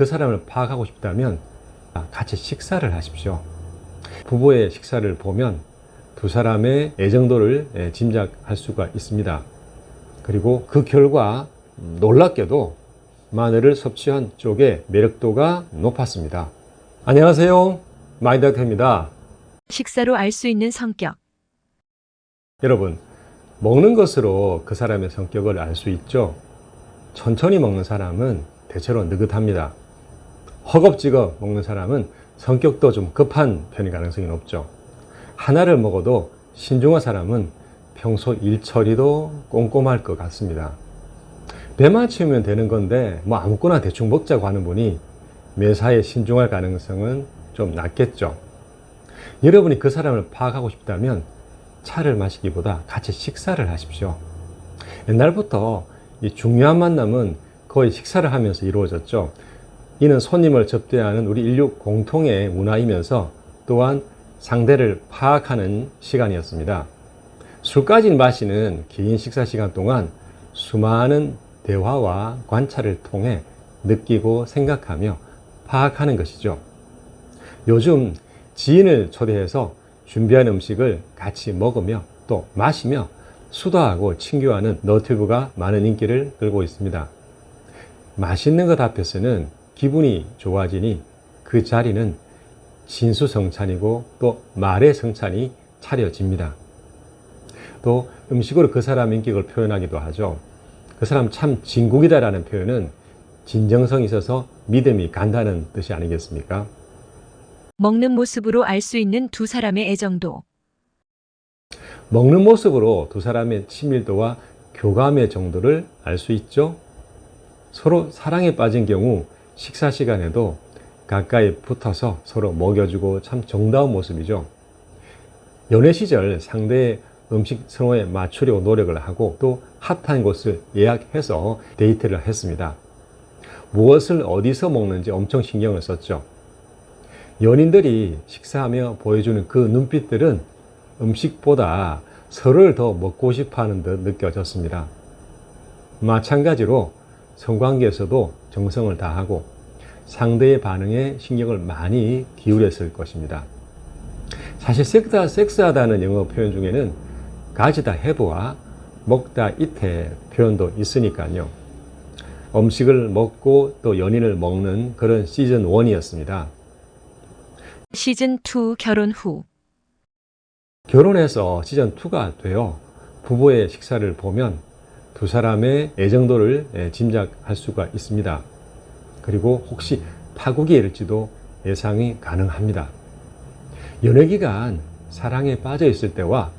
그 사람을 파악하고 싶다면 같이 식사를 하십시오. 부부의 식사를 보면 두 사람의 애정도를 짐작할 수가 있습니다. 그리고 그 결과 놀랍게도 마늘을 섭취한 쪽의 매력도가 높았습니다. 안녕하세요. 마인드닥터입니다. 식사로 알 수 있는 성격. 여러분, 먹는 것으로 그 사람의 성격을 알 수 있죠. 천천히 먹는 사람은 대체로 느긋합니다. 허겁지겁 먹는 사람은 성격도 좀 급한 편일 가능성이 높죠. 하나를 먹어도 신중한 사람은 평소 일 처리도 꼼꼼할 것 같습니다. 배만 채우면 되는 건데 아무거나 대충 먹자고 하는 분이 매사에 신중할 가능성은 좀 낮겠죠. 여러분이 그 사람을 파악하고 싶다면 차를 마시기보다 같이 식사를 하십시오. 옛날부터 이 중요한 만남은 거의 식사를 하면서 이루어졌죠. 이는 손님을 접대하는 우리 인류 공통의 문화이면서 또한 상대를 파악하는 시간이었습니다. 술까지 마시는 긴 식사 시간 동안 수많은 대화와 관찰을 통해 느끼고 생각하며 파악하는 것이죠. 요즘 지인을 초대해서 준비한 음식을 같이 먹으며 또 마시며 수다하고 친교하는 너튜브가 많은 인기를 끌고 있습니다. 맛있는 것 앞에서는 기분이 좋아지니 그 자리는 진수성찬이고 또 말의 성찬이 차려집니다. 또 음식으로 그 사람 인격을 표현하기도 하죠. 그 사람 참 진국이다라는 표현은 진정성이 있어서 믿음이 간다는 뜻이 아니겠습니까? 먹는 모습으로 알 수 있는 두 사람의 애정도. 먹는 모습으로 두 사람의 친밀도와 교감의 정도를 알 수 있죠. 서로 사랑에 빠진 경우 식사 시간에도 가까이 붙어서 서로 먹여주고 참 정다운 모습이죠. 연애 시절 상대의 음식 선호에 맞추려고 노력을 하고 또 핫한 곳을 예약해서 데이트를 했습니다. 무엇을 어디서 먹는지 엄청 신경을 썼죠. 연인들이 식사하며 보여주는 그 눈빛들은 음식보다 서로를 더 먹고 싶어 하는 듯 느껴졌습니다. 마찬가지로 성관계에서도 정성을 다하고 상대의 반응에 신경을 많이 기울였을 것입니다. 사실 섹스하다는 영어 표현 중에는 가지다 have와 먹다 eat의 표현도 있으니까요. 음식을 먹고 또 연인을 먹는 그런 시즌 1이었습니다. 시즌 2 결혼 후. 결혼해서 시즌 2가 되어 부부의 식사를 보면 두 사람의 애정도를 짐작할 수가 있습니다. 그리고 혹시 파국이 일지도 예상이 가능합니다. 연애기간 사랑에 빠져 있을 때와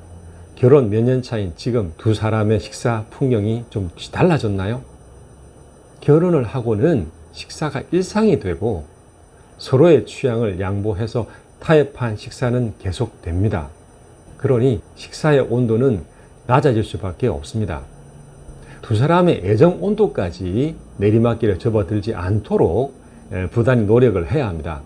결혼 몇 년 차인 지금 두 사람의 식사 풍경이 좀 달라졌나요? 결혼을 하고는 식사가 일상이 되고 서로의 취향을 양보해서 타협한 식사는 계속됩니다. 그러니 식사의 온도는 낮아질 수밖에 없습니다. 두 사람의 애정 온도까지 내리막길에 접어들지 않도록 부단히 노력을 해야 합니다.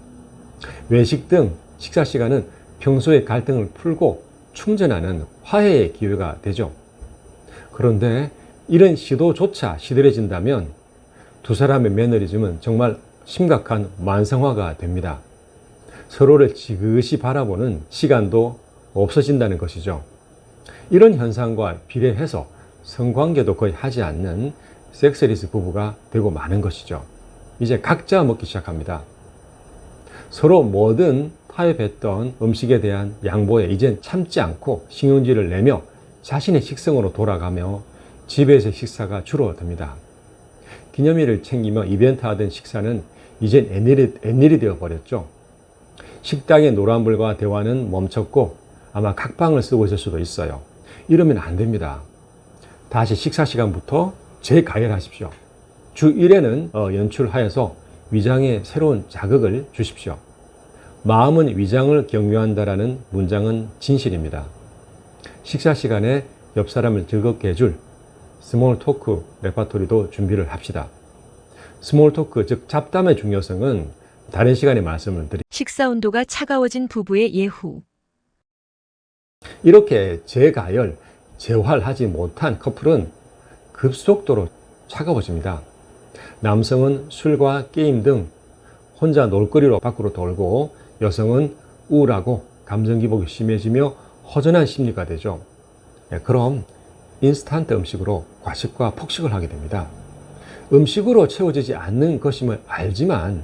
외식 등 식사 시간은 평소의 갈등을 풀고 충전하는 화해의 기회가 되죠. 그런데 이런 시도조차 시들해진다면 두 사람의 매너리즘은 정말 심각한 만성화가 됩니다. 서로를 지그시 바라보는 시간도 없어진다는 것이죠. 이런 현상과 비례해서 성관계도 거의 하지 않는 섹스리스 부부가 되고 마는 것이죠. 이제 각자 먹기 시작합니다. 서로 뭐든 타협했던 음식에 대한 양보에 이젠 참지 않고 신경질을 내며 자신의 식성으로 돌아가며 집에서 식사가 줄어듭니다. 기념일을 챙기며 이벤트 하던 식사는 이젠 웬일이 되어버렸죠. 식당의 노란불과 대화는 멈췄고 아마 각방을 쓰고 있을 수도 있어요. 이러면 안 됩니다. 다시 식사 시간부터 재가열하십시오. 주 1회는 연출하여서 위장에 새로운 자극을 주십시오. 마음은 위장을 경유한다라는 문장은 진실입니다. 식사 시간에 옆 사람을 즐겁게 해줄 스몰 토크 레파토리도 준비를 합시다. 스몰 토크, 즉 잡담의 중요성은 다른 시간에 말씀을 드립니다. 식사 온도가 차가워진 부부의 예후. 이렇게 재가열, 재활하지 못한 커플은 급속도로 차가워집니다. 남성은 술과 게임 등 혼자 놀거리로 밖으로 돌고 여성은 우울하고 감정 기복이 심해지며 허전한 심리가 되죠. 그럼 인스턴트 음식으로 과식과 폭식을 하게 됩니다. 음식으로 채워지지 않는 것임을 알지만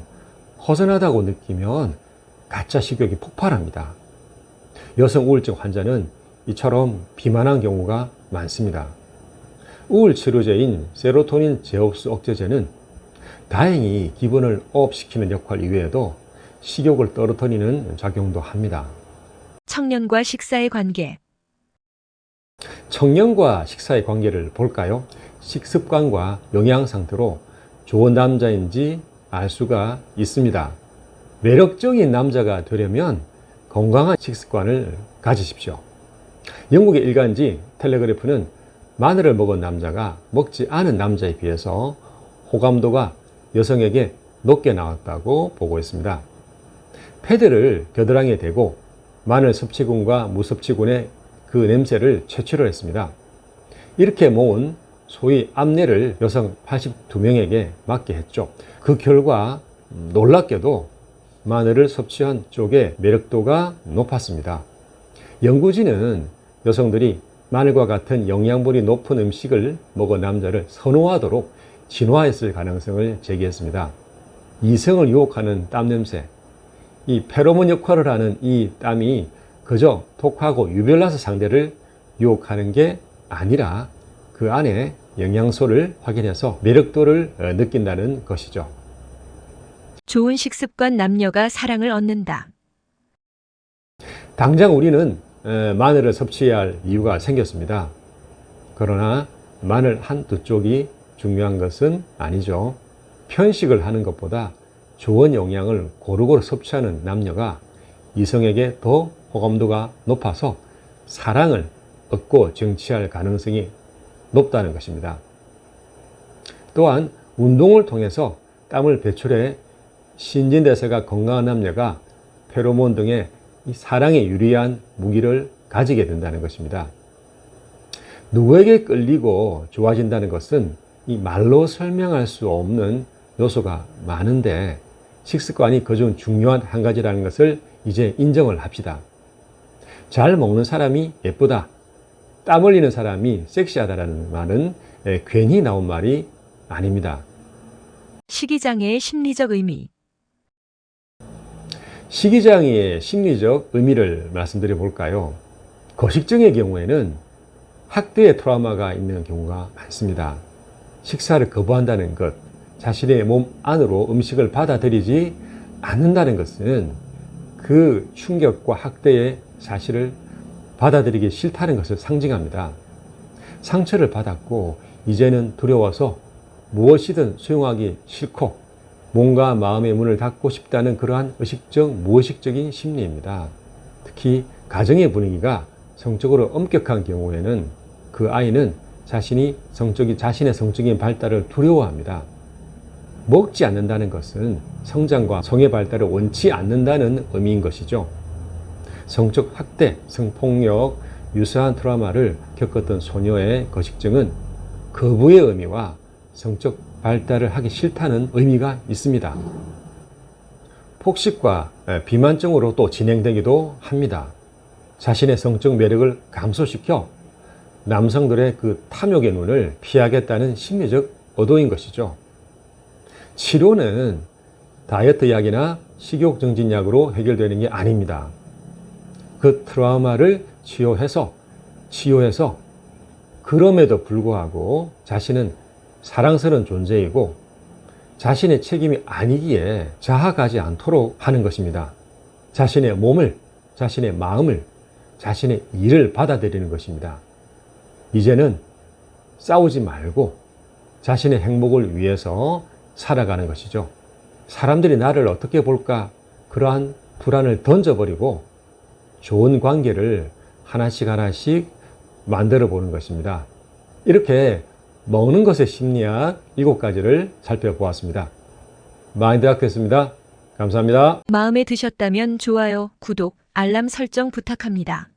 허전하다고 느끼면 가짜 식욕이 폭발합니다. 여성 우울증 환자는 이처럼 비만한 경우가 많습니다. 우울 치료제인 세로토닌 제흡수 억제제는 다행히 기분을 업시키는 역할 이외에도 식욕을 떨어뜨리는 작용도 합니다. 청년과 식사의 관계. 청년과 식사의 관계를 볼까요? 식습관과 영양 상태로 좋은 남자인지 알 수가 있습니다. 매력적인 남자가 되려면 건강한 식습관을 가지십시오. 영국의 일간지 텔레그래프는 마늘을 먹은 남자가 먹지 않은 남자에 비해서 호감도가 여성에게 높게 나왔다고 보고했습니다. 패드를 겨드랑이에 대고 마늘 섭취군과 무섭취군의 그 냄새를 채취를 했습니다. 이렇게 모은 소위 암내를 여성 82명에게 맡게 했죠. 그 결과 놀랍게도 마늘을 섭취한 쪽의 매력도가 높았습니다. 연구진은 여성들이 마늘과 같은 영양분이 높은 음식을 먹은 남자를 선호하도록 진화했을 가능성을 제기했습니다. 이성을 유혹하는 땀 냄새, 이 페로몬 역할을 하는 이 땀이 그저 독하고 유별나서 상대를 유혹하는 게 아니라 그 안에 영양소를 확인해서 매력도를 느낀다는 것이죠. 좋은 식습관 남녀가 사랑을 얻는다. 당장 우리는 마늘을 섭취해야 할 이유가 생겼습니다. 그러나 마늘 한두 쪽이 중요한 것은 아니죠. 편식을 하는 것보다 좋은 영양을 고루고루 섭취하는 남녀가 이성에게 더 호감도가 높아서 사랑을 얻고 정취할 가능성이 높다는 것입니다. 또한 운동을 통해서 땀을 배출해 신진대사가 건강한 남녀가 페로몬 등의 이 사랑에 유리한 무기를 가지게 된다는 것입니다. 누구에게 끌리고 좋아진다는 것은 이 말로 설명할 수 없는 요소가 많은데 식습관이 그중 중요한 한 가지라는 것을 이제 인정을 합시다. 잘 먹는 사람이 예쁘다, 땀 흘리는 사람이 섹시하다라는 말은 괜히 나온 말이 아닙니다. 식이장애의 심리적 의미. 식이장애의 심리적 의미를 말씀드려 볼까요? 거식증의 경우에는 학대의 트라우마가 있는 경우가 많습니다. 식사를 거부한다는 것, 자신의 몸 안으로 음식을 받아들이지 않는다는 것은 그 충격과 학대의 사실을 받아들이기 싫다는 것을 상징합니다. 상처를 받았고 이제는 두려워서 무엇이든 수용하기 싫고 몸과 마음의 문을 닫고 싶다는 그러한 의식적, 무의식적인 심리입니다. 특히 가정의 분위기가 성적으로 엄격한 경우에는 그 아이는 자신의 성적인 발달을 두려워합니다. 먹지 않는다는 것은 성장과 성의 발달을 원치 않는다는 의미인 것이죠. 성적 학대, 성폭력, 유사한 트라우마를 겪었던 소녀의 거식증은 거부의 의미와 성적 발달을 하기 싫다는 의미가 있습니다. 폭식과 비만증으로 또 진행되기도 합니다. 자신의 성적 매력을 감소시켜 남성들의 그 탐욕의 눈을 피하겠다는 심리적 의도인 것이죠. 치료는 다이어트 약이나 식욕 정진 약으로 해결되는 게 아닙니다. 그 트라우마를 치유해서 그럼에도 불구하고 자신은 사랑스러운 존재이고 자신의 책임이 아니기에 자학하지 않도록 하는 것입니다. 자신의 몸을, 자신의 마음을, 자신의 일을 받아들이는 것입니다. 이제는 싸우지 말고 자신의 행복을 위해서 살아가는 것이죠. 사람들이 나를 어떻게 볼까? 그러한 불안을 던져버리고 좋은 관계를 하나씩 만들어 보는 것입니다. 이렇게 먹는 것의 심리학 7가지를 살펴보았습니다. 마인드학됐습니다. 감사합니다. 마음에 드셨다면 좋아요, 구독, 알람 설정 부탁합니다.